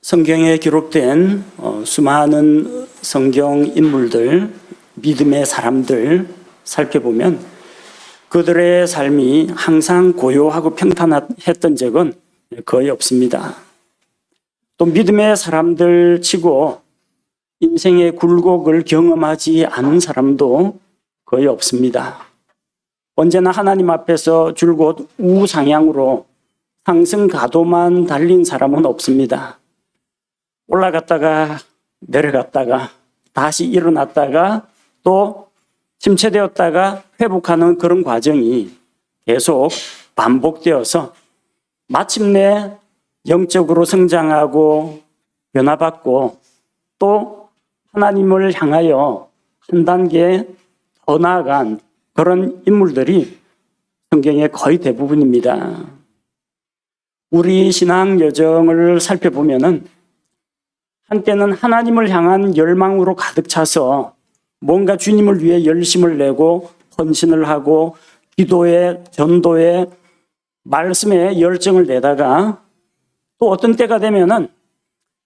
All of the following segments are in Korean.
성경에 기록된 수많은 성경 인물들, 믿음의 사람들 살펴보면 그들의 삶이 항상 고요하고 평탄했던 적은 거의 없습니다. 또 믿음의 사람들 치고 인생의 굴곡을 경험하지 않은 사람도 거의 없습니다. 언제나 하나님 앞에서 줄곧 우상향으로 상승 가도만 달린 사람은 없습니다. 올라갔다가 내려갔다가 다시 일어났다가 또 침체되었다가 회복하는 그런 과정이 계속 반복되어서 마침내 영적으로 성장하고 변화받고 또 하나님을 향하여 한 단계 더 나아간 그런 인물들이 성경의 거의 대부분입니다. 우리 신앙 여정을 살펴보면은 한때는 하나님을 향한 열망으로 가득 차서 뭔가 주님을 위해 열심을 내고 헌신을 하고 기도에, 전도에, 말씀에 열정을 내다가 또 어떤 때가 되면은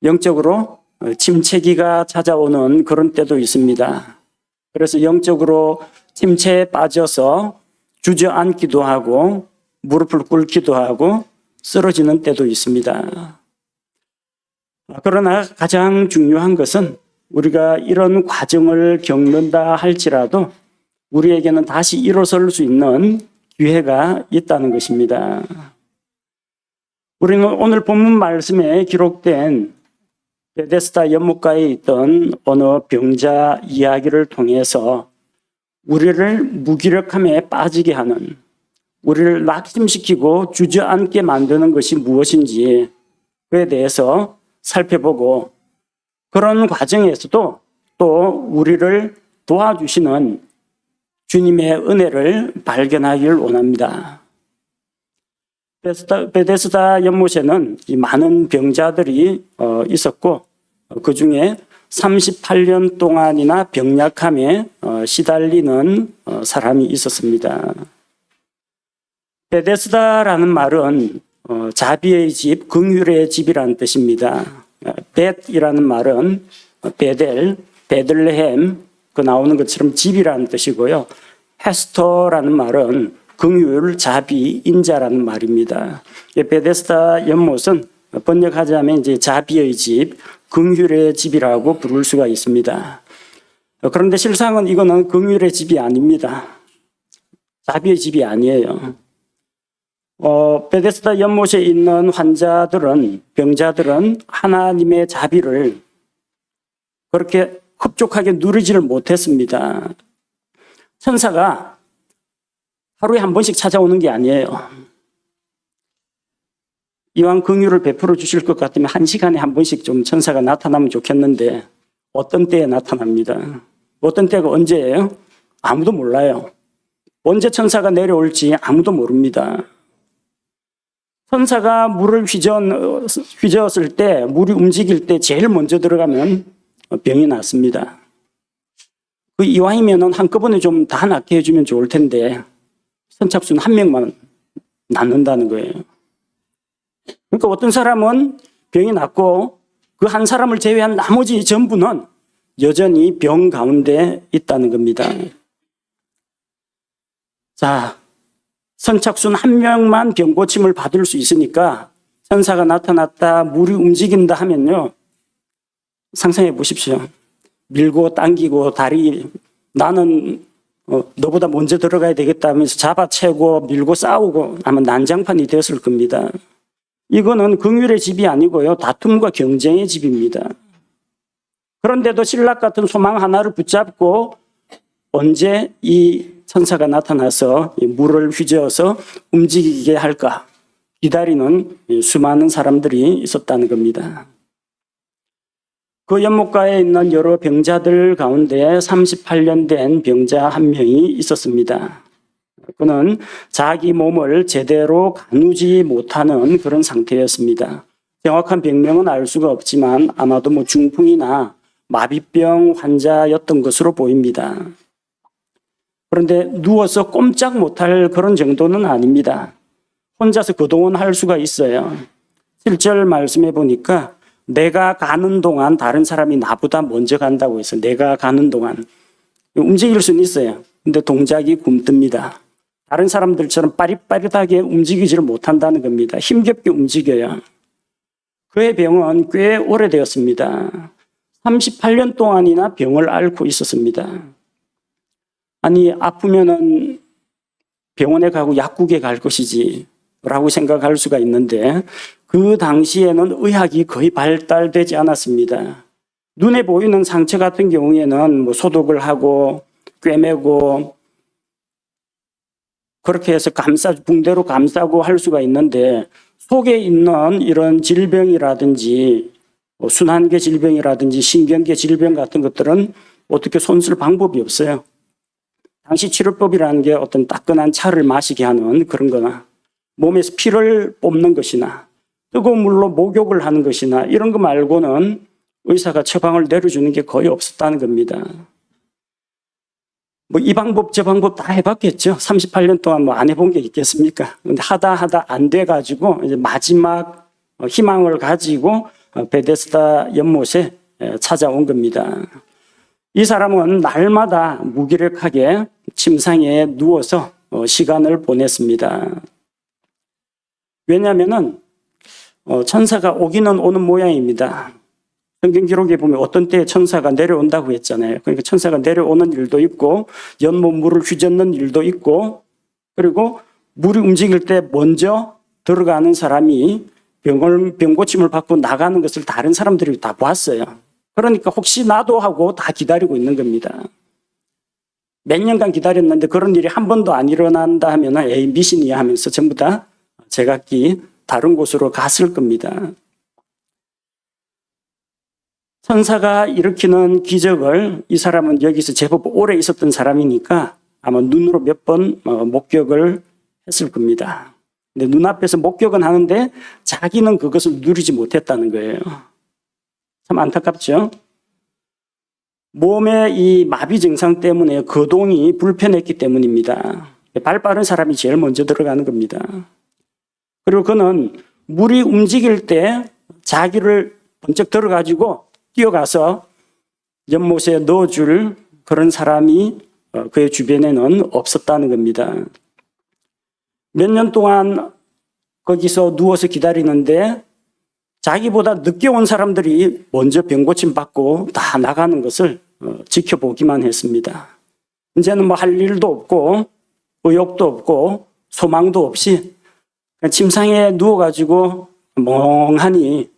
영적으로 침체기가 찾아오는 그런 때도 있습니다. 그래서 영적으로 침체에 빠져서 주저앉기도 하고 무릎을 꿇기도 하고 쓰러지는 때도 있습니다. 그러나 가장 중요한 것은 우리가 이런 과정을 겪는다 할지라도 우리에게는 다시 일어설 수 있는 기회가 있다는 것입니다. 우리는 오늘 본문 말씀에 기록된 베데스다 연못가에 있던 어느 병자 이야기를 통해서 우리를 무기력함에 빠지게 하는, 우리를 낙심시키고 주저앉게 만드는 것이 무엇인지 그에 대해서 살펴보고 그런 과정에서도 또 우리를 도와주시는 주님의 은혜를 발견하기를 원합니다. 베데스다 연못에는 많은 병자들이 있었고 그 중에 38년 동안이나 병약함에 시달리는 사람이 있었습니다. 베데스다라는 말은 자비의 집, 긍휼의 집이라는 뜻입니다. 벳이라는 말은 베델, 베들레헴 그 나오는 것처럼 집이라는 뜻이고요. 헤스터라는 말은 긍휼, 자비, 인자라는 말입니다. 베데스다 연못은 번역하자면 이제 자비의 집, 긍휼의 집이라고 부를 수가 있습니다. 그런데 실상은 이거는 긍휼의 집이 아닙니다. 자비의 집이 아니에요. 베데스다 연못에 있는 환자들은, 병자들은 하나님의 자비를 그렇게 흡족하게 누리지를 못했습니다. 천사가 하루에 한 번씩 찾아오는 게 아니에요. 이왕 긍휼을 베풀어 주실 것 같으면 한 시간에 한 번씩 좀 천사가 나타나면 좋겠는데 어떤 때에 나타납니다. 어떤 때가 언제예요? 아무도 몰라요. 언제 천사가 내려올지 아무도 모릅니다. 천사가 물을 휘저었을 때, 물이 움직일 때 제일 먼저 들어가면 병이 낫습니다. 그 이왕이면 한꺼번에 좀 다 낫게 해주면 좋을 텐데 선착순 한 명만 낫는다는 거예요. 그러니까 어떤 사람은 병이 낫고 그 한 사람을 제외한 나머지 전부는 여전히 병 가운데 있다는 겁니다. 자, 선착순 한 명만 병고침을 받을 수 있으니까 천사가 나타났다, 물이 움직인다 하면요. 상상해 보십시오. 밀고 당기고 다리, 나는 너보다 먼저 들어가야 되겠다 하면서 잡아채고 밀고 싸우고 아마 난장판이 되었을 겁니다. 이거는 긍휼의 집이 아니고요. 다툼과 경쟁의 집입니다. 그런데도 신락 같은 소망 하나를 붙잡고 언제 이 천사가 나타나서 물을 휘저어서 움직이게 할까 기다리는 수많은 사람들이 있었다는 겁니다. 그 연못가에 있는 여러 병자들 가운데 38년 된 병자 한 명이 있었습니다. 그는 자기 몸을 제대로 가누지 못하는 그런 상태였습니다. 정확한 병명은 알 수가 없지만 아마도 중풍이나 마비병 환자였던 것으로 보입니다. 그런데 누워서 꼼짝 못할 그런 정도는 아닙니다. 혼자서 거동은 할 수가 있어요. 7절 말씀해 보니까 내가 가는 동안 다른 사람이 나보다 먼저 간다고 해서 내가 가는 동안 움직일 수는 있어요. 근데 동작이 굼뜹니다. 다른 사람들처럼 빠릿빠릿하게 움직이지를 못한다는 겁니다. 힘겹게 움직여야. 그의 병은 꽤 오래되었습니다. 38년 동안이나 병을 앓고 있었습니다. 아니, 아프면은 병원에 가고 약국에 갈 것이지 라고 생각할 수가 있는데 그 당시에는 의학이 거의 발달되지 않았습니다. 눈에 보이는 상처 같은 경우에는 뭐 소독을 하고 꿰매고 그렇게 해서 붕대로 감싸고 할 수가 있는데 속에 있는 이런 질병이라든지 순환계 질병이라든지 신경계 질병 같은 것들은 어떻게 손쓸 방법이 없어요. 당시 치료법이라는 게 어떤 따끈한 차를 마시게 하는 그런 거나 몸에서 피를 뽑는 것이나 뜨거운 물로 목욕을 하는 것이나 이런 거 말고는 의사가 처방을 내려주는 게 거의 없었다는 겁니다. 뭐 이 방법 저 방법 다 해봤겠죠. 38년 동안 뭐 안 해본 게 있겠습니까? 근데 하다 안 돼가지고 이제 마지막 희망을 가지고 베데스다 연못에 찾아온 겁니다. 이 사람은 날마다 무기력하게 침상에 누워서 시간을 보냈습니다. 왜냐하면은 천사가 오기는 오는 모양입니다. 성경 기록에 보면 어떤 때에 천사가 내려온다고 했잖아요. 그러니까 천사가 내려오는 일도 있고 연못 물을 휘젓는 일도 있고 그리고 물이 움직일 때 먼저 들어가는 사람이 병 고침을 받고 나가는 것을 다른 사람들이 다 봤어요. 그러니까 혹시 나도 하고 다 기다리고 있는 겁니다. 몇 년간 기다렸는데 그런 일이 한 번도 안 일어난다 하면 에이 미신이야 하면서 전부 다 제각기 다른 곳으로 갔을 겁니다. 천사가 일으키는 기적을 이 사람은 여기서 제법 오래 있었던 사람이니까 아마 눈으로 몇 번 목격을 했을 겁니다. 근데 눈앞에서 목격은 하는데 자기는 그것을 누리지 못했다는 거예요. 참 안타깝죠? 몸의 이 마비 증상 때문에 거동이 불편했기 때문입니다. 발 빠른 사람이 제일 먼저 들어가는 겁니다. 그리고 그는 물이 움직일 때 자기를 번쩍 들어가지고 뛰어가서 연못에 넣어줄 그런 사람이 그의 주변에는 없었다는 겁니다. 몇 년 동안 거기서 누워서 기다리는데 자기보다 늦게 온 사람들이 먼저 병고침 받고 다 나가는 것을 지켜보기만 했습니다. 이제는 뭐 할 일도 없고 의욕도 없고 소망도 없이 침상에 누워가지고 멍하니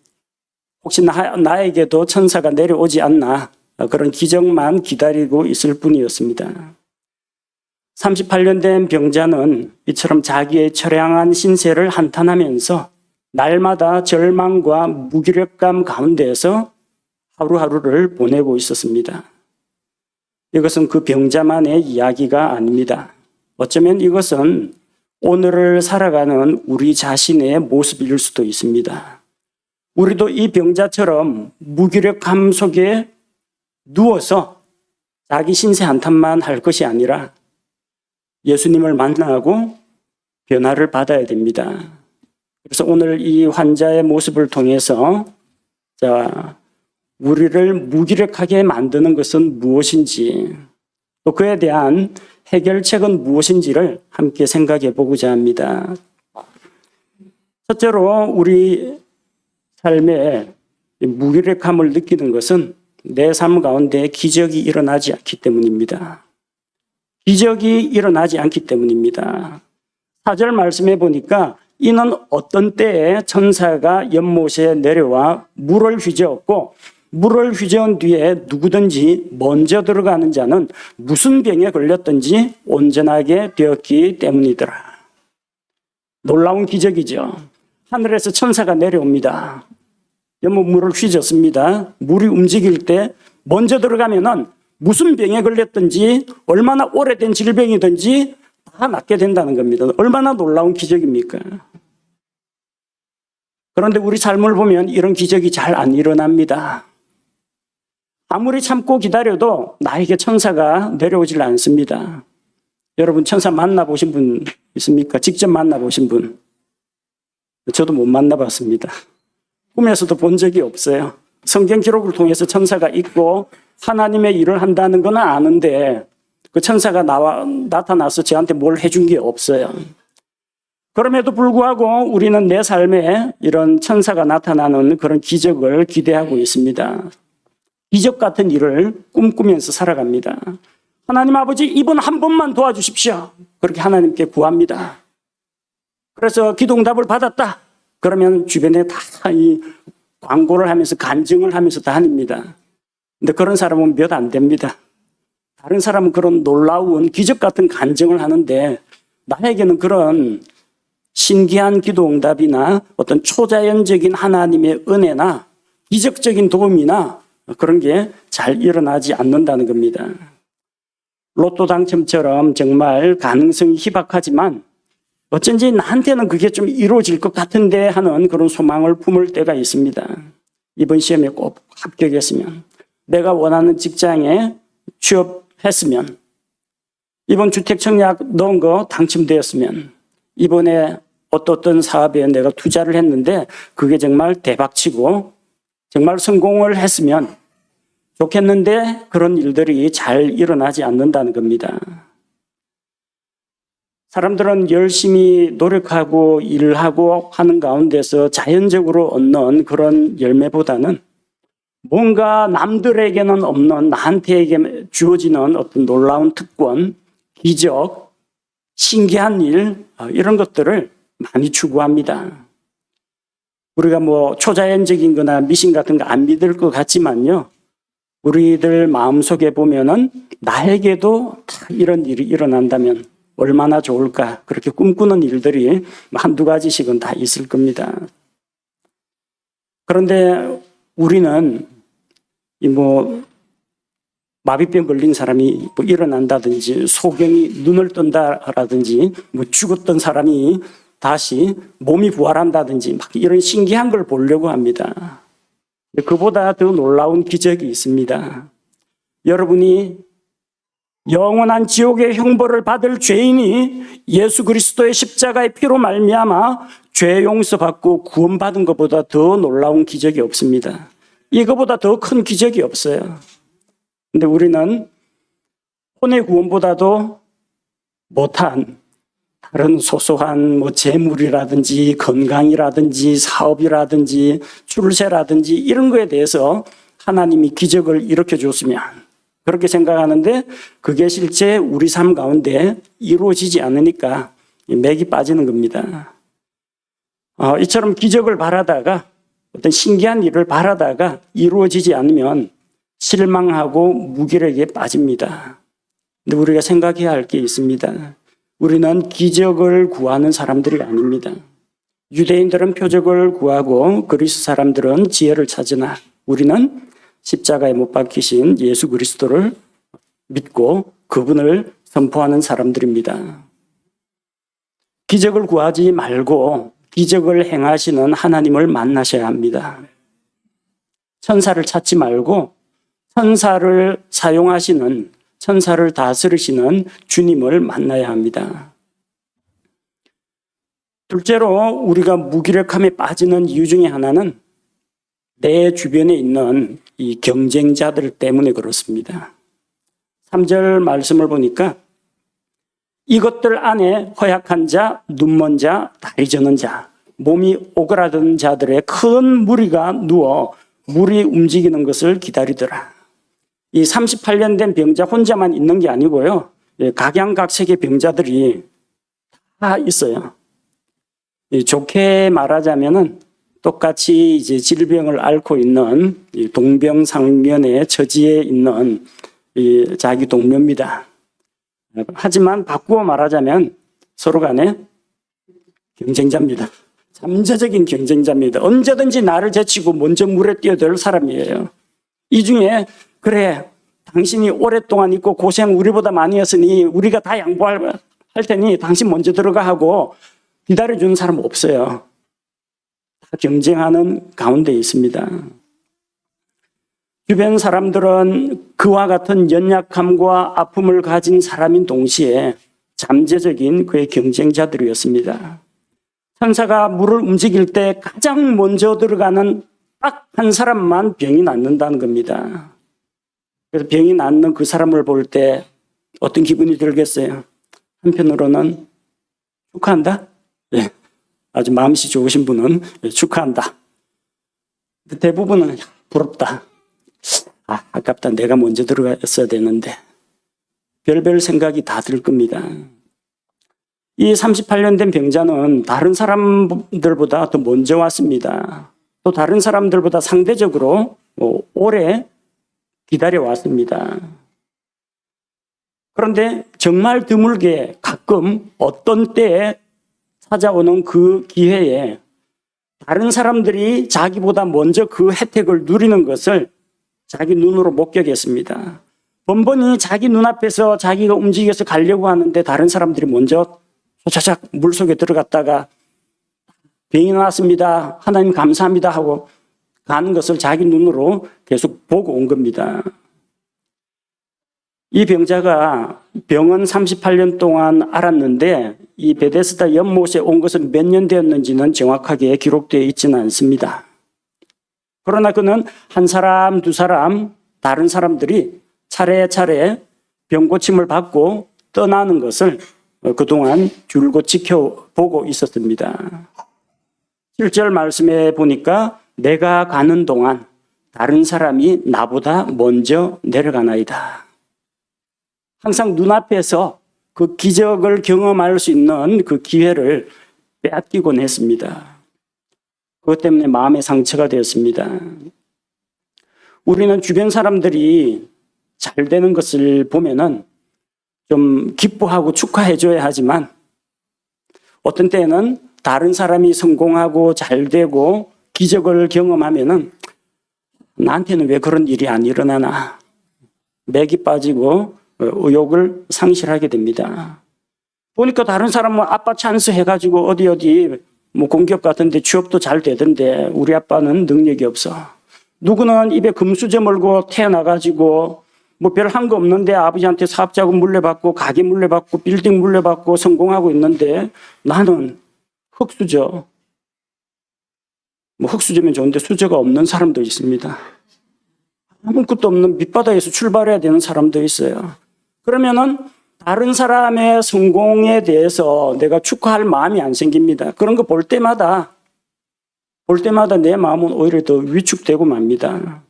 혹시 나에게도 천사가 내려오지 않나 그런 기적만 기다리고 있을 뿐이었습니다. 38년 된 병자는 이처럼 자기의 처량한 신세를 한탄하면서 날마다 절망과 무기력감 가운데에서 하루하루를 보내고 있었습니다. 이것은 그 병자만의 이야기가 아닙니다. 어쩌면 이것은 오늘을 살아가는 우리 자신의 모습일 수도 있습니다. 우리도 이 병자처럼 무기력함 속에 누워서 자기 신세 한탄만 할 것이 아니라 예수님을 만나고 변화를 받아야 됩니다. 그래서 오늘 이 환자의 모습을 통해서 우리를 무기력하게 만드는 것은 무엇인지 또 그에 대한 해결책은 무엇인지를 함께 생각해 보고자 합니다. 첫째로 우리 삶에 무기력함을 느끼는 것은 내 삶 가운데 기적이 일어나지 않기 때문입니다. 기적이 일어나지 않기 때문입니다. 4절 말씀해 보니까 이는 어떤 때에 천사가 연못에 내려와 물을 휘저었고 물을 휘저은 뒤에 누구든지 먼저 들어가는 자는 무슨 병에 걸렸든지 온전하게 되었기 때문이더라. 놀라운 기적이죠. 하늘에서 천사가 내려옵니다. 연못 물을 휘젓습니다. 물이 움직일 때 먼저 들어가면은 무슨 병에 걸렸든지 얼마나 오래된 질병이든지 다 낫게 된다는 겁니다. 얼마나 놀라운 기적입니까? 그런데 우리 삶을 보면 이런 기적이 잘 안 일어납니다. 아무리 참고 기다려도 나에게 천사가 내려오질 않습니다. 여러분 천사 만나보신 분 있습니까? 직접 만나보신 분? 저도 못 만나봤습니다. 꿈에서도 본 적이 없어요. 성경 기록을 통해서 천사가 있고 하나님의 일을 한다는 건 아는데 그 천사가 나타나서 저한테 뭘 해준 게 없어요. 그럼에도 불구하고 우리는 내 삶에 이런 천사가 나타나는 그런 기적을 기대하고 있습니다. 기적 같은 일을 꿈꾸면서 살아갑니다. 하나님 아버지, 이분 한 번만 도와주십시오. 그렇게 하나님께 구합니다. 그래서 기도응답을 받았다. 그러면 주변에 다 이 광고를 하면서 간증을 하면서 다닙니다. 근데 그런 사람은 몇 안 됩니다. 다른 사람은 그런 놀라운 기적 같은 간증을 하는데 나에게는 그런 신기한 기도응답이나 어떤 초자연적인 하나님의 은혜나 기적적인 도움이나 그런 게 잘 일어나지 않는다는 겁니다. 로또 당첨처럼 정말 가능성이 희박하지만 어쩐지 나한테는 그게 좀 이루어질 것 같은데 하는 그런 소망을 품을 때가 있습니다. 이번 시험에 꼭 합격했으면, 내가 원하는 직장에 취업했으면, 이번 주택청약 넣은 거 당첨되었으면, 이번에 어떤 사업에 내가 투자를 했는데 그게 정말 대박치고 정말 성공을 했으면 좋겠는데 그런 일들이 잘 일어나지 않는다는 겁니다. 사람들은 열심히 노력하고 일하고 하는 가운데서 자연적으로 얻는 그런 열매보다는 뭔가 남들에게는 없는 나한테 주어지는 어떤 놀라운 특권, 기적, 신기한 일, 이런 것들을 많이 추구합니다. 우리가 뭐 초자연적인 거나 미신 같은 거 안 믿을 것 같지만요, 우리들 마음속에 보면은 나에게도 다 이런 일이 일어난다면 얼마나 좋을까, 그렇게 꿈꾸는 일들이 한두 가지씩은 다 있을 겁니다. 그런데 우리는 마비병 걸린 사람이 일어난다든지, 소경이 눈을 뜬다라든지, 죽었던 사람이 다시 몸이 부활한다든지 막 이런 신기한 걸 보려고 합니다. 그보다 더 놀라운 기적이 있습니다. 여러분이 영원한 지옥의 형벌을 받을 죄인이 예수 그리스도의 십자가의 피로 말미암아 죄 용서받고 구원받은 것보다 더 놀라운 기적이 없습니다. 이거보다 더 큰 기적이 없어요. 근데 우리는 혼의 구원보다도 못한 다른 소소한 재물이라든지 건강이라든지 사업이라든지 출세라든지 이런 거에 대해서 하나님이 기적을 일으켜 줬으면 그렇게 생각하는데 그게 실제 우리 삶 가운데 이루어지지 않으니까 맥이 빠지는 겁니다. 이처럼 기적을 바라다가 어떤 신기한 일을 바라다가 이루어지지 않으면 실망하고 무기력에 빠집니다. 근데 우리가 생각해야 할 게 있습니다. 우리는 기적을 구하는 사람들이 아닙니다. 유대인들은 표적을 구하고 그리스 사람들은 지혜를 찾으나 우리는 십자가에 못 박히신 예수 그리스도를 믿고 그분을 선포하는 사람들입니다. 기적을 구하지 말고 기적을 행하시는 하나님을 만나셔야 합니다. 천사를 찾지 말고 천사를 사용하시는, 천사를 다스리시는 주님을 만나야 합니다. 둘째로 우리가 무기력함에 빠지는 이유 중에 하나는 내 주변에 있는 이 경쟁자들 때문에 그렇습니다. 3절 말씀을 보니까 이것들 안에 허약한 자, 눈먼 자, 다리 저는 자, 몸이 오그라든 자들의 큰 무리가 누워 물이 움직이는 것을 기다리더라. 이 38년 된 병자 혼자만 있는 게 아니고요, 각양각색의 병자들이 다 있어요. 좋게 말하자면은 똑같이 이제 질병을 앓고 있는 동병상련의 처지에 있는 자기 동료입니다. 하지만 바꾸어 말하자면 서로 간에 경쟁자입니다. 잠재적인 경쟁자입니다. 언제든지 나를 제치고 먼저 물에 뛰어들 사람이에요. 이 중에 그래, 당신이 오랫동안 있고 고생 우리보다 많이 했으니 우리가 다 양보할 테니 당신 먼저 들어가 하고 기다려주는 사람 없어요. 다 경쟁하는 가운데 있습니다. 주변 사람들은 그와 같은 연약함과 아픔을 가진 사람인 동시에 잠재적인 그의 경쟁자들이었습니다. 천사가 물을 움직일 때 가장 먼저 들어가는 딱 한 사람만 병이 낫는다는 겁니다. 그래서 병이 낫는 그 사람을 볼 때 어떤 기분이 들겠어요? 한편으로는 축하한다? 예. 아주 마음이 좋으신 분은 축하한다. 대부분은 부럽다. 아깝다. 내가 먼저 들어갔어야 되는데. 별별 생각이 다 들 겁니다. 이 38년 된 병자는 다른 사람들보다 더 먼저 왔습니다. 또 다른 사람들보다 상대적으로 오래 기다려왔습니다. 그런데 정말 드물게 가끔 어떤 때에 찾아오는 그 기회에 다른 사람들이 자기보다 먼저 그 혜택을 누리는 것을 자기 눈으로 목격했습니다. 번번이 자기 눈앞에서 자기가 움직여서 가려고 하는데 다른 사람들이 먼저 차차차 물속에 들어갔다가 병이 나왔습니다. 하나님 감사합니다 하고 가는 것을 자기 눈으로 계속 보고 온 겁니다. 이 병자가 병은 38년 동안 앓았는데 이 베데스다 연못에 온 것은 몇 년 되었는지는 정확하게 기록되어 있지는 않습니다. 그러나 그는 한 사람, 두 사람, 다른 사람들이 차례차례 병고침을 받고 떠나는 것을 그동안 줄곧 지켜보고 있었습니다. 7절 말씀에 보니까 내가 가는 동안 다른 사람이 나보다 먼저 내려가나이다. 항상 눈앞에서 그 기적을 경험할 수 있는 그 기회를 빼앗기곤 했습니다. 그것 때문에 마음의 상처가 되었습니다. 우리는 주변 사람들이 잘 되는 것을 보면은 좀 기뻐하고 축하해줘야 하지만 어떤 때는 다른 사람이 성공하고 잘 되고 기적을 경험하면은 나한테는 왜 그런 일이 안 일어나나 맥이 빠지고 의욕을 상실하게 됩니다. 보니까 다른 사람은 아빠 찬스 해가지고 어디 뭐 공기업 같은데 취업도 잘 되던데 우리 아빠는 능력이 없어. 누구는 입에 금수저 물고 태어나가지고 뭐 별 한 거 없는데 아버지한테 사업자금 물려받고 가게 물려받고 빌딩 물려받고 성공하고 있는데 나는 흙수저. 뭐 흙수저면 좋은데 수저가 없는 사람도 있습니다. 아무것도 없는 밑바닥에서 출발해야 되는 사람도 있어요. 그러면은 다른 사람의 성공에 대해서 내가 축하할 마음이 안 생깁니다. 그런 거 볼 때마다 내 마음은 오히려 더 위축되고 맙니다.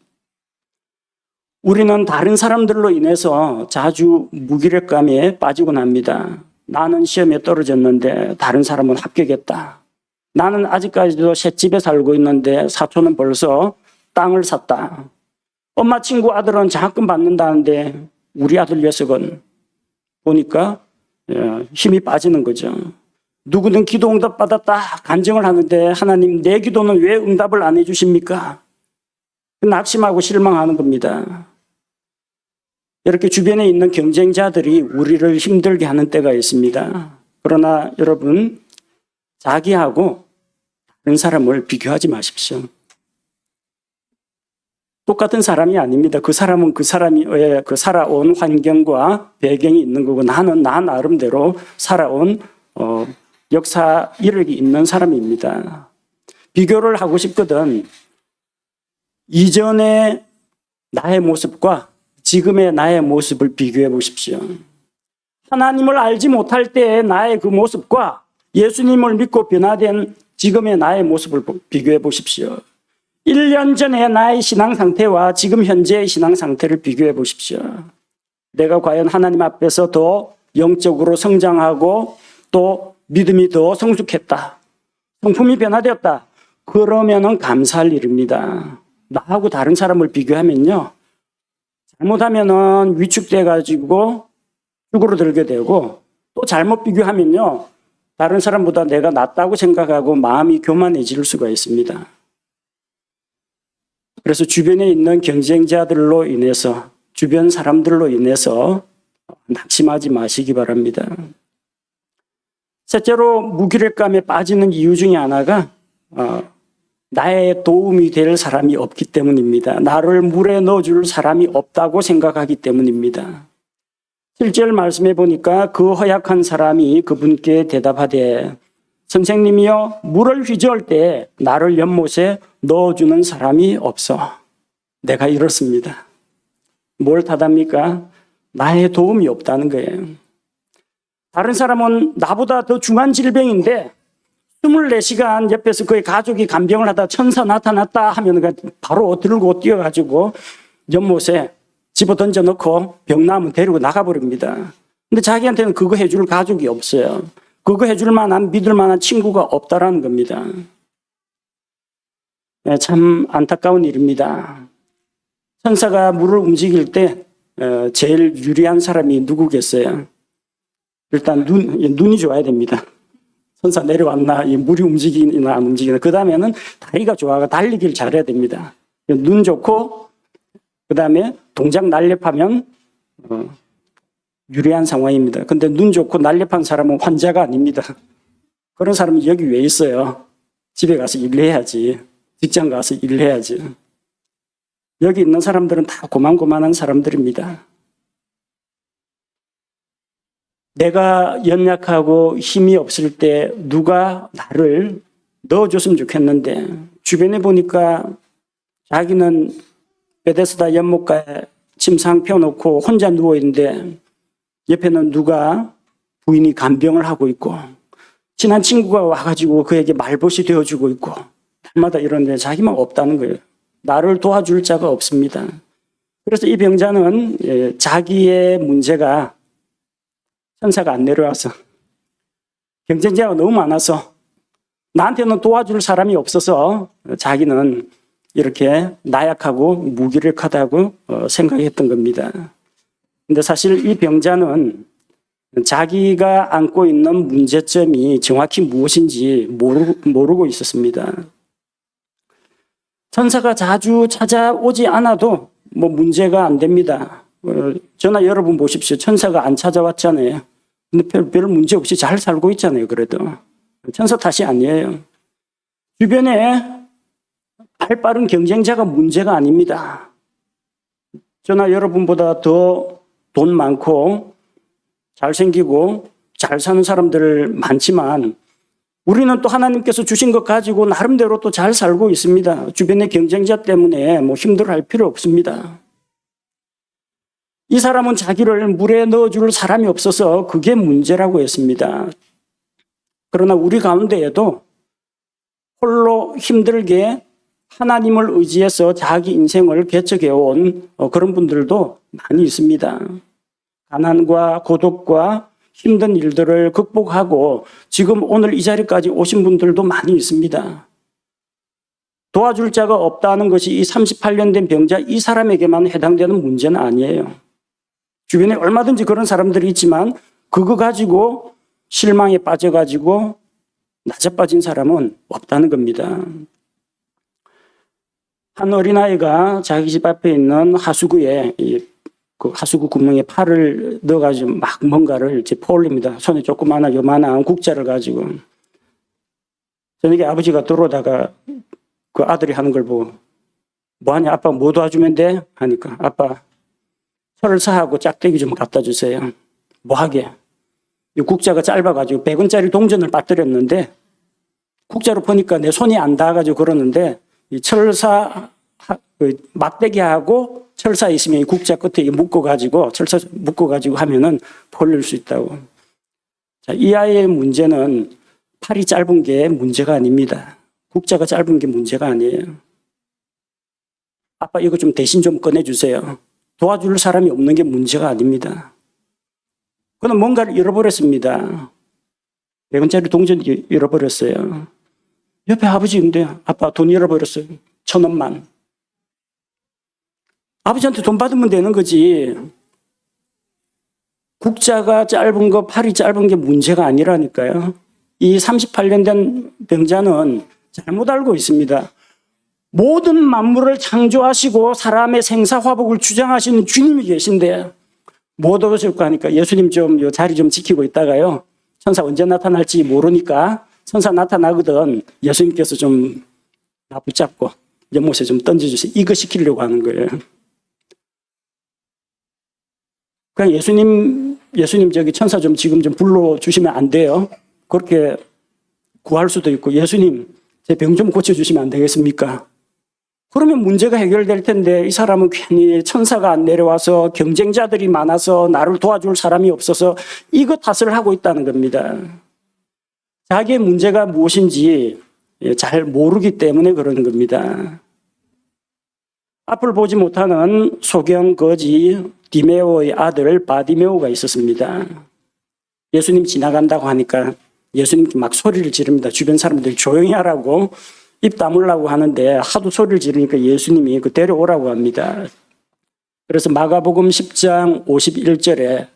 우리는 다른 사람들로 인해서 자주 무기력감에 빠지곤 합니다. 나는 시험에 떨어졌는데 다른 사람은 합격했다. 나는 아직까지도 셋집에 살고 있는데 사촌은 벌써 땅을 샀다. 엄마 친구 아들은 장학금 받는다는데 우리 아들 녀석은 보니까 힘이 빠지는 거죠. 누구는 기도 응답 받았다 간증을 하는데 하나님 내 기도는 왜 응답을 안 해주십니까? 낙심하고 실망하는 겁니다. 이렇게 주변에 있는 경쟁자들이 우리를 힘들게 하는 때가 있습니다. 그러나 여러분 자기하고 다른 사람을 비교하지 마십시오. 똑같은 사람이 아닙니다. 그 사람은 그 사람이 그 살아온 환경과 배경이 있는 거고 나는 나 나름대로 살아온 역사 이력이 있는 사람입니다. 비교를 하고 싶거든 이전의 나의 모습과 지금의 나의 모습을 비교해 보십시오. 하나님을 알지 못할 때의 나의 그 모습과 예수님을 믿고 변화된 지금의 나의 모습을 비교해 보십시오. 1년 전의 나의 신앙 상태와 지금 현재의 신앙 상태를 비교해 보십시오. 내가 과연 하나님 앞에서 더 영적으로 성장하고 또 믿음이 더 성숙했다. 성품이 변화되었다. 그러면은 감사할 일입니다. 나하고 다른 사람을 비교하면요. 잘못하면은 위축돼가지고 쭈그러들게 되고 또 잘못 비교하면요. 다른 사람보다 내가 낫다고 생각하고 마음이 교만해질 수가 있습니다. 그래서 주변에 있는 경쟁자들로 인해서 주변 사람들로 인해서 낙심하지 마시기 바랍니다. 셋째로 무기력감에 빠지는 이유 중에 하나가 나의 도움이 될 사람이 없기 때문입니다. 나를 물에 넣어줄 사람이 없다고 생각하기 때문입니다. 7절 말씀해 보니까 그 허약한 사람이 그분께 대답하되 선생님이여 물을 휘저을 때 나를 연못에 넣어주는 사람이 없어. 내가 이렇습니다. 뭘 탓합니까? 나의 도움이 없다는 거예요. 다른 사람은 나보다 더 중한 질병인데 24시간 옆에서 그의 가족이 간병을 하다 천사 나타났다 하면 바로 들고 뛰어가지고 연못에 집어 던져놓고 병 나면 데리고 나가버립니다. 근데 자기한테는 그거 해줄 가족이 없어요. 그거 해줄 만한 믿을 만한 친구가 없다라는 겁니다. 네, 참 안타까운 일입니다. 천사가 물을 움직일 때 제일 유리한 사람이 누구겠어요? 일단 눈이 좋아야 됩니다. 천사 내려왔나, 물이 움직이나 안 움직이나. 그 다음에는 다리가 좋아가 달리기를 잘해야 됩니다. 눈 좋고 그 다음에 동작 날렵하면 유리한 상황입니다. 근데 눈 좋고 날렵한 사람은 환자가 아닙니다. 그런 사람은 여기 왜 있어요? 집에 가서 일해야지. 직장 가서 일해야지. 여기 있는 사람들은 다 고만고만한 사람들입니다. 내가 연약하고 힘이 없을 때 누가 나를 넣어줬으면 좋겠는데 주변에 보니까 자기는 베데스다 연못가에 침상 펴놓고 혼자 누워있는데 옆에는 누가 부인이 간병을 하고 있고 친한 친구가 와가지고 그에게 말벗이 되어주고 있고 날마다 이러는데 자기만 없다는 거예요. 나를 도와줄 자가 없습니다. 그래서 이 병자는 자기의 문제가 천사가 안 내려와서 경쟁자가 너무 많아서 나한테는 도와줄 사람이 없어서 자기는 이렇게 나약하고 무기력하다고 생각했던 겁니다. 근데 사실 이 병자는 자기가 안고 있는 문제점이 정확히 무엇인지 모르고 있었습니다. 천사가 자주 찾아오지 않아도 문제가 안 됩니다. 저나 여러분 보십시오. 천사가 안 찾아왔잖아요. 근데 별 문제 없이 잘 살고 있잖아요. 그래도 천사 탓이 아니에요. 주변에 발빠른 경쟁자가 문제가 아닙니다. 저나 여러분보다 더 돈 많고 잘생기고 잘 사는 사람들 많지만 우리는 또 하나님께서 주신 것 가지고 나름대로 또 잘 살고 있습니다. 주변의 경쟁자 때문에 힘들어할 필요 없습니다. 이 사람은 자기를 물에 넣어줄 사람이 없어서 그게 문제라고 했습니다. 그러나 우리 가운데에도 홀로 힘들게 하나님을 의지해서 자기 인생을 개척해온 그런 분들도 많이 있습니다. 가난과 고독과 힘든 일들을 극복하고 지금 오늘 이 자리까지 오신 분들도 많이 있습니다. 도와줄 자가 없다는 것이 이 38년 된 병자 이 사람에게만 해당되는 문제는 아니에요. 주변에 얼마든지 그런 사람들이 있지만 그거 가지고 실망에 빠져가지고 낮아빠진 사람은 없다는 겁니다. 한 어린아이가 자기 집 앞에 있는 하수구에 그 하수구 구멍에 팔을 넣어가지고 막 뭔가를 퍼올립니다. 손에 조그마한 요만한 국자를 가지고. 저녁에 아버지가 들어오다가 그 아들이 하는 걸 보고 뭐하냐 아빠 뭐 도와주면 돼? 하니까 아빠 철사하고 짝대기 좀 갖다 주세요. 뭐하게? 이 국자가 짧아가지고 100원짜리 동전을 빠뜨렸는데 국자로 보니까 내 손이 안 닿아가지고 그러는데 이 철사 막대기하고 철사 있으면 이 국자 끝에 묶어가지고 철사 묶어가지고 하면은 풀릴 수 있다고. 자, 이 아이의 문제는 팔이 짧은 게 문제가 아닙니다. 국자가 짧은 게 문제가 아니에요. 아빠 이거 좀 대신 좀 꺼내주세요. 도와줄 사람이 없는 게 문제가 아닙니다. 그는 뭔가를 잃어버렸습니다. 100원짜리 동전 잃어버렸어요. 옆에 아버지 있는데 아빠 돈 잃어버렸어요. 1,000원만. 아버지한테 돈 받으면 되는 거지. 국자가 짧은 거, 팔이 짧은 게 문제가 아니라니까요. 이 38년 된 병자는 잘못 알고 있습니다. 모든 만물을 창조하시고 사람의 생사화복을 주장하시는 주님이 계신데 못 오실 거 하니까 예수님 좀 요 자리 좀 지키고 있다가요. 천사 언제 나타날지 모르니까 천사 나타나거든 예수님께서 좀 나 붙잡고 연못에 좀 던져주세요. 이거 시키려고 하는 거예요. 그냥 예수님 저기 천사 좀 지금 좀 불러주시면 안 돼요. 그렇게 구할 수도 있고 예수님 제 병 좀 고쳐주시면 안 되겠습니까? 그러면 문제가 해결될 텐데 이 사람은 괜히 천사가 안 내려와서 경쟁자들이 많아서 나를 도와줄 사람이 없어서 이거 탓을 하고 있다는 겁니다. 자기의 문제가 무엇인지 잘 모르기 때문에 그러는 겁니다. 앞을 보지 못하는 소경 거지 디메오의 아들 바디메오가 있었습니다. 예수님 지나간다고 하니까 예수님께 막 소리를 지릅니다. 주변 사람들이 조용히 하라고 입 다물라고 하는데 하도 소리를 지르니까 예수님이 데려오라고 합니다. 그래서 마가복음 10장 51절에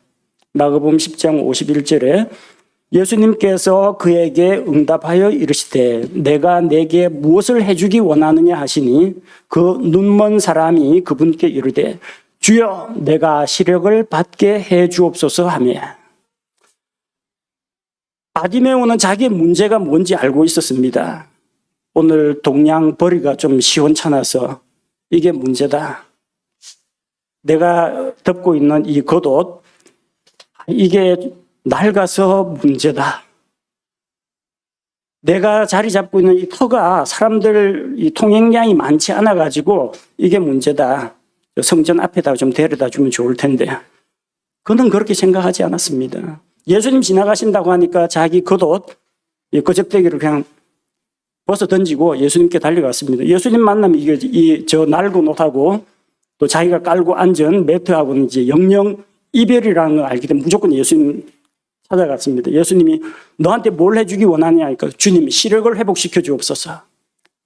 예수님께서 그에게 응답하여 이르시되 내가 내게 무엇을 해주기 원하느냐 하시니 그 눈먼 사람이 그분께 이르되 주여 내가 시력을 받게 해 주옵소서 하며 바디메오는 자기의 문제가 뭔지 알고 있었습니다. 오늘 동양벌이가 좀 시원찮아서 이게 문제다. 내가 덮고 있는 이 겉옷 이게 낡아서 문제다. 내가 자리 잡고 있는 이 터가 사람들 이 통행량이 많지 않아 가지고 이게 문제다. 성전 앞에다 좀 데려다 주면 좋을 텐데. 그는 그렇게 생각하지 않았습니다. 예수님 지나가신다고 하니까 자기 겉옷 거적대기를 그냥 벗어 던지고 예수님께 달려갔습니다. 예수님 만나면 저 낡은 옷하고 또 자기가 깔고 앉은 매트하고는 이제 영영 이별이라는 걸 알기 때문에 무조건 예수님 찾아갔습니다. 예수님이 너한테 뭘 해주기 원하냐 하니까 주님 시력을 회복시켜 주옵소서.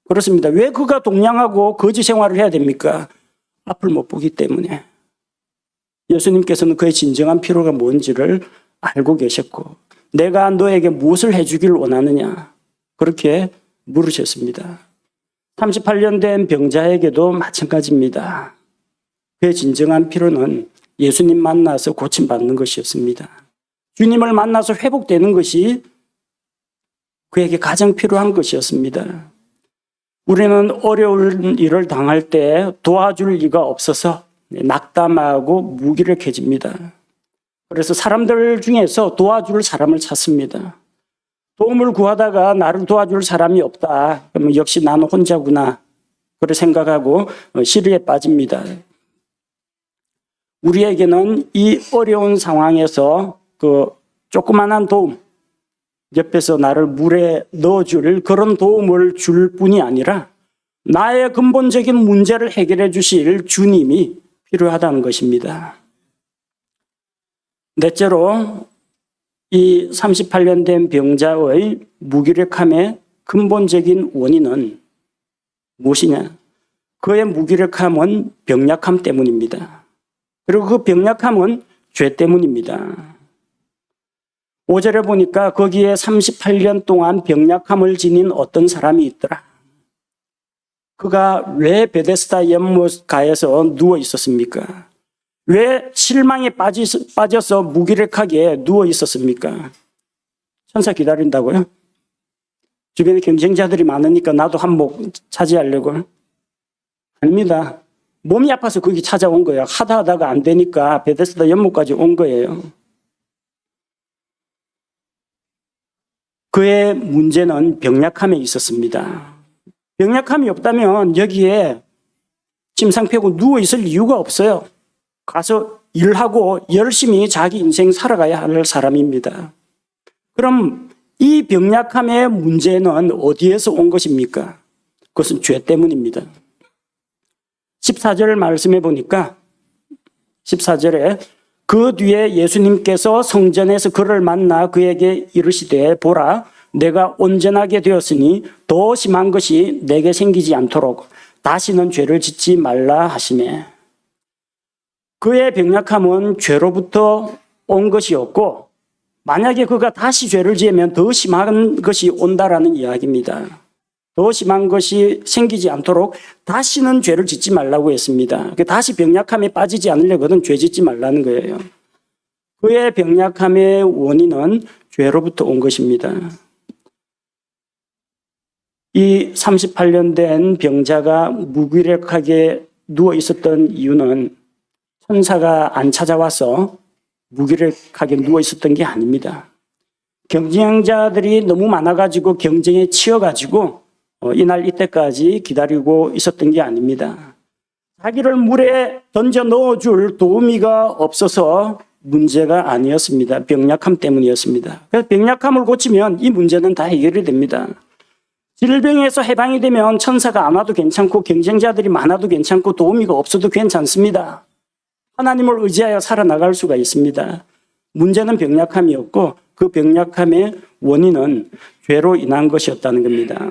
그렇습니다. 왜 그가 동양하고 거지 생활을 해야 됩니까? 앞을 못 보기 때문에. 예수님께서는 그의 진정한 필요가 뭔지를 알고 계셨고 내가 너에게 무엇을 해주길 원하느냐 그렇게 물으셨습니다. 38년 된 병자에게도 마찬가지입니다. 그의 진정한 필요는 예수님 만나서 고침받는 것이었습니다. 주님을 만나서 회복되는 것이 그에게 가장 필요한 것이었습니다. 우리는 어려운 일을 당할 때 도와줄 이가 없어서 낙담하고 무기력해집니다. 그래서 사람들 중에서 도와줄 사람을 찾습니다. 도움을 구하다가 나를 도와줄 사람이 없다. 그러면 역시 나는 혼자구나. 그렇게 생각하고 시리에 빠집니다. 우리에게는 이 어려운 상황에서 그 조그만한 도움, 옆에서 나를 물에 넣어줄 그런 도움을 줄 뿐이 아니라 나의 근본적인 문제를 해결해 주실 주님이 필요하다는 것입니다. 넷째로 이 38년 된 병자의 무기력함의 근본적인 원인은 무엇이냐? 그의 무기력함은 병약함 때문입니다. 그리고 그 병약함은 죄 때문입니다. 5절에 보니까 거기에 38년 동안 병약함을 지닌 어떤 사람이 있더라. 그가 왜 베데스다 연못가에서 누워 있었습니까? 왜 실망에 빠져서 무기력하게 누워 있었습니까? 천사 기다린다고요? 주변에 경쟁자들이 많으니까 나도 한몫 차지하려고? 아닙니다. 몸이 아파서 거기 찾아온 거야. 하다가 안 되니까 베데스다 연못까지 온 거예요. 그의 문제는 병약함에 있었습니다. 병약함이 없다면 여기에 침상 펴고 누워 있을 이유가 없어요. 가서 일하고 열심히 자기 인생 살아가야 할 사람입니다. 그럼 이 병약함의 문제는 어디에서 온 것입니까? 그것은 죄 때문입니다. 14절 말씀해 보니까 14절에 그 뒤에 예수님께서 성전에서 그를 만나 그에게 이르시되 보라 내가 온전하게 되었으니 더 심한 것이 내게 생기지 않도록 다시는 죄를 짓지 말라 하시매 그의 병약함은 죄로부터 온 것이었고 만약에 그가 다시 죄를 지으면 더 심한 것이 온다라는 이야기입니다. 더 심한 것이 생기지 않도록 다시는 죄를 짓지 말라고 했습니다. 다시 병약함에 빠지지 않으려거든 죄 짓지 말라는 거예요. 그의 병약함의 원인은 죄로부터 온 것입니다. 이 38년 된 병자가 무기력하게 누워 있었던 이유는 천사가 안 찾아와서 무기력하게 누워 있었던 게 아닙니다. 경쟁자들이 너무 많아가지고 경쟁에 치여가지고 이날 이때까지 기다리고 있었던 게 아닙니다. 자기를 물에 던져 넣어줄 도우미가 없어서 문제가 아니었습니다. 병약함 때문이었습니다. 그래서 병약함을 고치면 이 문제는 다 해결이 됩니다. 질병에서 해방이 되면 천사가 안 와도 괜찮고 경쟁자들이 많아도 괜찮고 도우미가 없어도 괜찮습니다. 하나님을 의지하여 살아나갈 수가 있습니다. 문제는 병약함이었고 그 병약함의 원인은 죄로 인한 것이었다는 겁니다.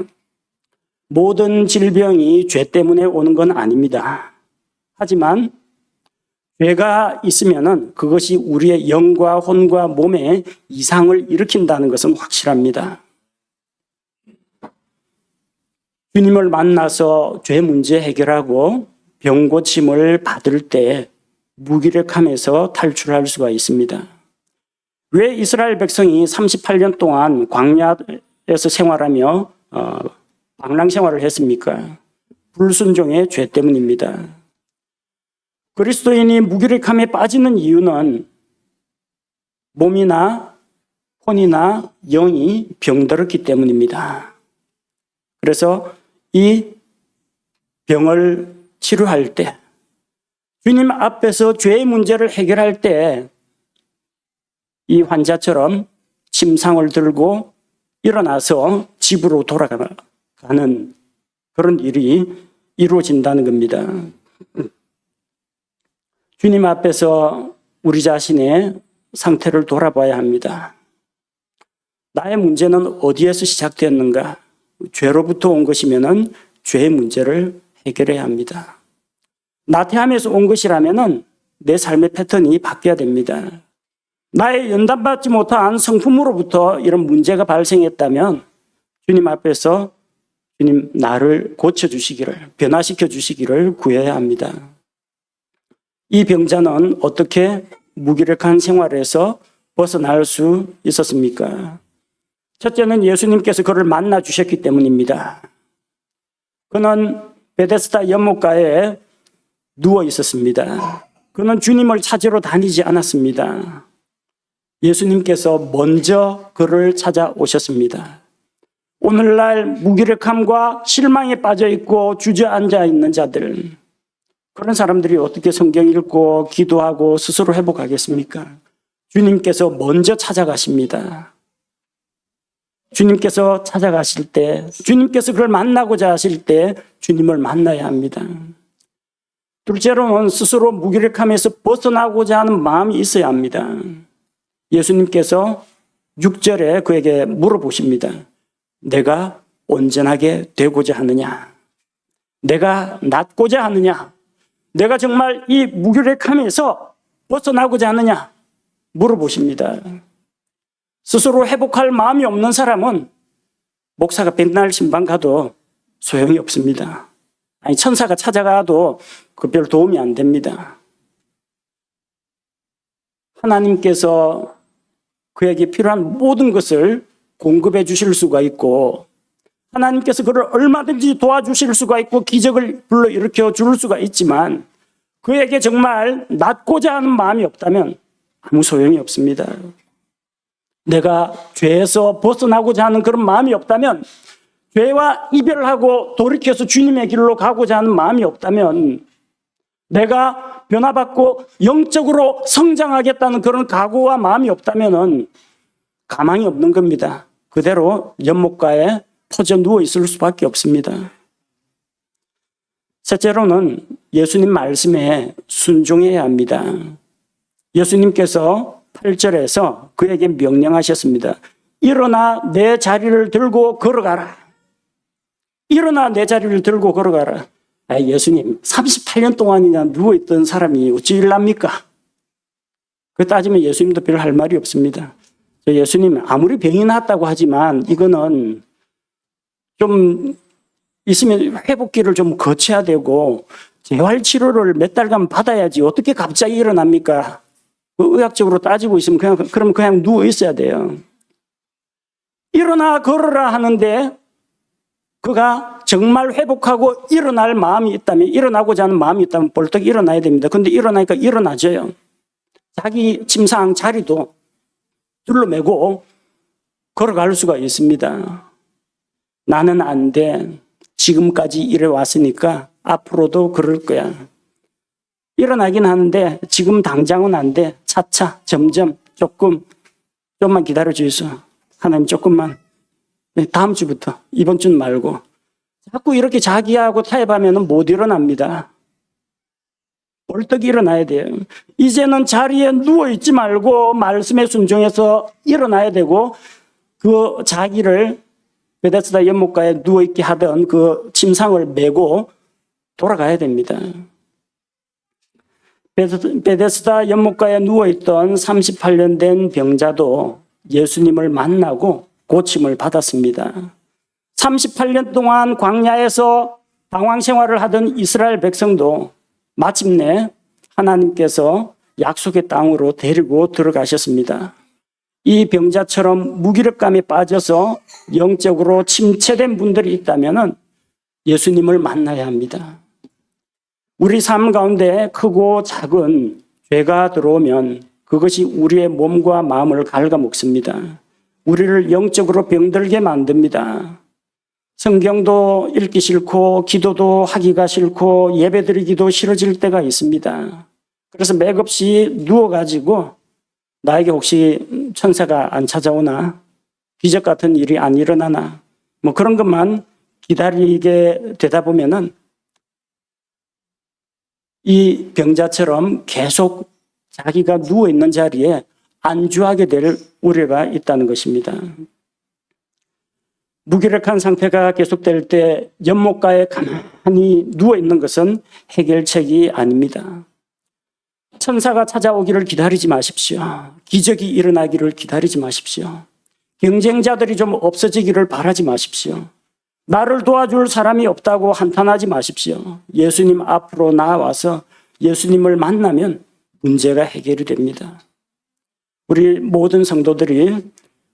모든 질병이 죄 때문에 오는 건 아닙니다. 하지만 죄가 있으면은 그것이 우리의 영과 혼과 몸에 이상을 일으킨다는 것은 확실합니다. 주님을 만나서 죄 문제 해결하고 병 고침을 받을 때 무기력함에서 탈출할 수가 있습니다. 왜 이스라엘 백성이 38년 동안 광야에서 생활하며 방랑 생활을 했습니까? 불순종의 죄 때문입니다. 그리스도인이 무기력함에 빠지는 이유는 몸이나 혼이나 영이 병들었기 때문입니다. 그래서 이 병을 치료할 때, 주님 앞에서 죄의 문제를 해결할 때 이 환자처럼 침상을 들고 일어나서 집으로 돌아가는 그런 일이 이루어진다는 겁니다. 주님 앞에서 우리 자신의 상태를 돌아봐야 합니다. 나의 문제는 어디에서 시작되었는가? 죄로부터 온 것이면은 죄의 문제를 해결해야 합니다. 나태함에서 온 것이라면은 내 삶의 패턴이 바뀌어야 됩니다. 나의 연단받지 못한 성품으로부터 이런 문제가 발생했다면 주님 앞에서 주님 나를 고쳐주시기를, 변화시켜 주시기를 구해야 합니다. 이 병자는 어떻게 무기력한 생활에서 벗어날 수 있었습니까? 첫째는 예수님께서 그를 만나 주셨기 때문입니다. 그는 베데스다 연못가에 누워 있었습니다. 그는 주님을 찾으러 다니지 않았습니다. 예수님께서 먼저 그를 찾아오셨습니다. 오늘날 무기력함과 실망에 빠져 있고 주저앉아 있는 자들, 그런 사람들이 어떻게 성경 읽고 기도하고 스스로 회복하겠습니까? 주님께서 먼저 찾아가십니다. 주님께서 찾아가실 때, 주님께서 그를 만나고자 하실 때 주님을 만나야 합니다. 둘째로는 스스로 무기력함에서 벗어나고자 하는 마음이 있어야 합니다. 예수님께서 6절에 그에게 물어보십니다. 내가 온전하게 되고자 하느냐? 내가 낫고자 하느냐? 내가 정말 이 무기력함에서 벗어나고자 하느냐? 물어보십니다. 스스로 회복할 마음이 없는 사람은 목사가 백날 신방 가도 소용이 없습니다. 아니, 천사가 찾아가도 그 별 도움이 안 됩니다. 하나님께서 그에게 필요한 모든 것을 공급해 주실 수가 있고, 하나님께서 그를 얼마든지 도와주실 수가 있고 기적을 불러일으켜 줄 수가 있지만 그에게 정말 낫고자 하는 마음이 없다면 아무 소용이 없습니다. 내가 죄에서 벗어나고자 하는 그런 마음이 없다면, 죄와 이별하고 돌이켜서 주님의 길로 가고자 하는 마음이 없다면, 내가 변화받고 영적으로 성장하겠다는 그런 각오와 마음이 없다면 가망이 없는 겁니다. 그대로 연못가에 퍼져 누워 있을 수밖에 없습니다. 셋째로는 예수님 말씀에 순종해야 합니다. 예수님께서 8절에서 그에게 명령하셨습니다. 일어나 내 자리를 들고 걸어가라. 일어나 내 자리를 들고 걸어가라. 예수님, 38년 동안이나 누워있던 사람이 어찌 일납니까? 그 따지면 예수님도 별 할 말이 없습니다. 예수님, 아무리 병이 났다고 하지만 이거는 좀 있으면 회복기를 좀 거쳐야 되고 재활치료를 몇 달간 받아야지 어떻게 갑자기 일어납니까? 의학적으로 따지고 있으면 그럼 그냥 누워 있어야 돼요. 일어나 걸어라 하는데 그가 정말 회복하고 일어날 마음이 있다면, 일어나고자 하는 마음이 있다면 벌떡 일어나야 됩니다. 그런데 일어나니까 일어나져요. 자기 침상 자리도 둘러매고 걸어갈 수가 있습니다. 나는 안 돼. 지금까지 이래 왔으니까 앞으로도 그럴 거야. 일어나긴 하는데 지금 당장은 안 돼. 차차 점점 좀만 기다려 주이소. 하나님 조금만. 다음 주부터, 이번 주는 말고. 자꾸 이렇게 자기하고 타협하면 못 일어납니다. 벌떡 일어나야 돼요. 이제는 자리에 누워있지 말고 말씀에 순종해서 일어나야 되고, 그 자기를 베데스다 연못가에 누워있게 하던 그 침상을 메고 돌아가야 됩니다. 베데스다 연못가에 누워있던 38년 된 병자도 예수님을 만나고 고침을 받았습니다. 38년 동안 광야에서 방황 생활을 하던 이스라엘 백성도 마침내 하나님께서 약속의 땅으로 데리고 들어가셨습니다. 이 병자처럼 무기력감에 빠져서 영적으로 침체된 분들이 있다면 예수님을 만나야 합니다. 우리 삶 가운데 크고 작은 죄가 들어오면 그것이 우리의 몸과 마음을 갉아먹습니다. 우리를 영적으로 병들게 만듭니다. 성경도 읽기 싫고 기도도 하기가 싫고 예배드리기도 싫어질 때가 있습니다. 그래서 맥없이 누워가지고 나에게 혹시 천사가 안 찾아오나? 기적 같은 일이 안 일어나나? 뭐 그런 것만 기다리게 되다 보면은 이 병자처럼 계속 자기가 누워있는 자리에 안주하게 될 우려가 있다는 것입니다. 무기력한 상태가 계속될 때 연못가에 가만히 누워있는 것은 해결책이 아닙니다. 천사가 찾아오기를 기다리지 마십시오. 기적이 일어나기를 기다리지 마십시오. 경쟁자들이 좀 없어지기를 바라지 마십시오. 나를 도와줄 사람이 없다고 한탄하지 마십시오. 예수님 앞으로 나와서 예수님을 만나면 문제가 해결이 됩니다. 우리 모든 성도들이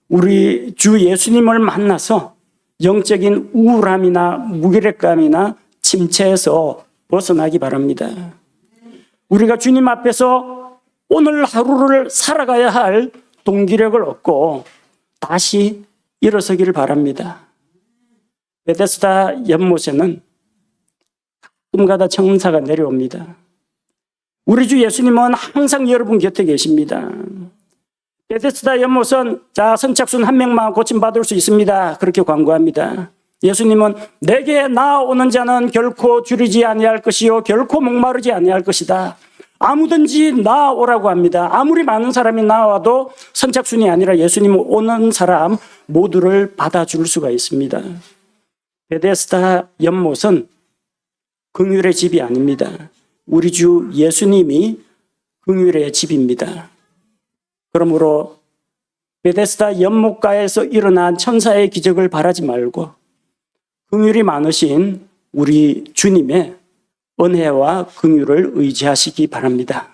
우리 주 예수님을 만나서 영적인 우울함이나 무기력감이나 침체에서 벗어나기 바랍니다. 우리가 주님 앞에서 오늘 하루를 살아가야 할 동기력을 얻고 다시 일어서기를 바랍니다. 베데스다 연못에는 가끔가다 천사가 내려옵니다. 우리 주 예수님은 항상 여러분 곁에 계십니다. 베데스다 연못은 자 선착순 한 명만 고침받을 수 있습니다. 그렇게 광고합니다. 예수님은 내게 나오는 자는 결코 줄이지 아니할 것이요 결코 목마르지 아니할 것이다. 아무든지 나오라고 합니다. 아무리 많은 사람이 나와도 선착순이 아니라 예수님은 오는 사람 모두를 받아줄 수가 있습니다. 베데스다 연못은 긍휼의 집이 아닙니다. 우리 주 예수님이 긍휼의 집입니다. 그러므로 베데스다 연못가에서 일어난 천사의 기적을 바라지 말고 긍휼이 많으신 우리 주님의 은혜와 긍휼을 의지하시기 바랍니다.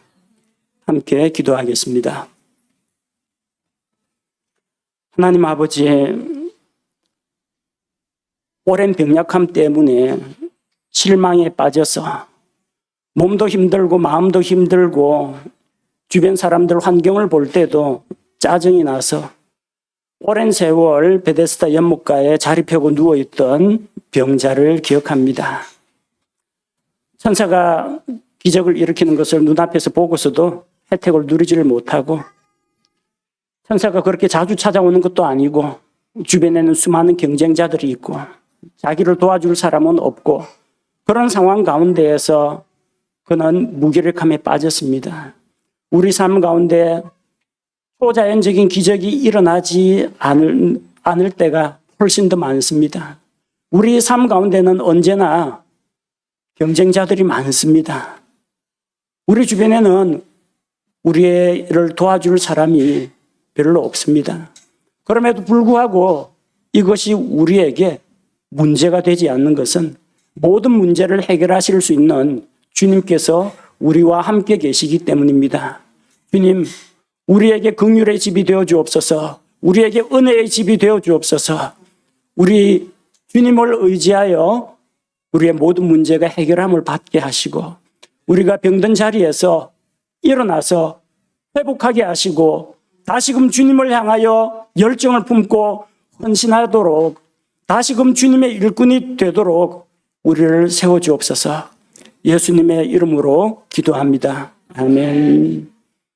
함께 기도하겠습니다. 하나님 아버지, 오랜 병약함 때문에 실망에 빠져서 몸도 힘들고 마음도 힘들고 주변 사람들 환경을 볼 때도 짜증이 나서 오랜 세월 베데스다 연못가에 자리 펴고 누워있던 병자를 기억합니다. 천사가 기적을 일으키는 것을 눈앞에서 보고서도 혜택을 누리지를 못하고 천사가 그렇게 자주 찾아오는 것도 아니고 주변에는 수많은 경쟁자들이 있고 자기를 도와줄 사람은 없고 그런 상황 가운데에서 그는 무기력함에 빠졌습니다. 우리 삶 가운데 초자연적인 기적이 일어나지 않을 때가 훨씬 더 많습니다. 우리 삶 가운데는 언제나 경쟁자들이 많습니다. 우리 주변에는 우리를 도와줄 사람이 별로 없습니다. 그럼에도 불구하고 이것이 우리에게 문제가 되지 않는 것은 모든 문제를 해결하실 수 있는 주님께서 우리와 함께 계시기 때문입니다. 주님, 우리에게 긍휼의 집이 되어 주옵소서. 우리에게 은혜의 집이 되어 주옵소서. 우리 주님을 의지하여 우리의 모든 문제가 해결함을 받게 하시고 우리가 병든 자리에서 일어나서 회복하게 하시고 다시금 주님을 향하여 열정을 품고 헌신하도록 다시금 주님의 일꾼이 되도록 우리를 세워주옵소서. 예수님의 이름으로 기도합니다. 아멘.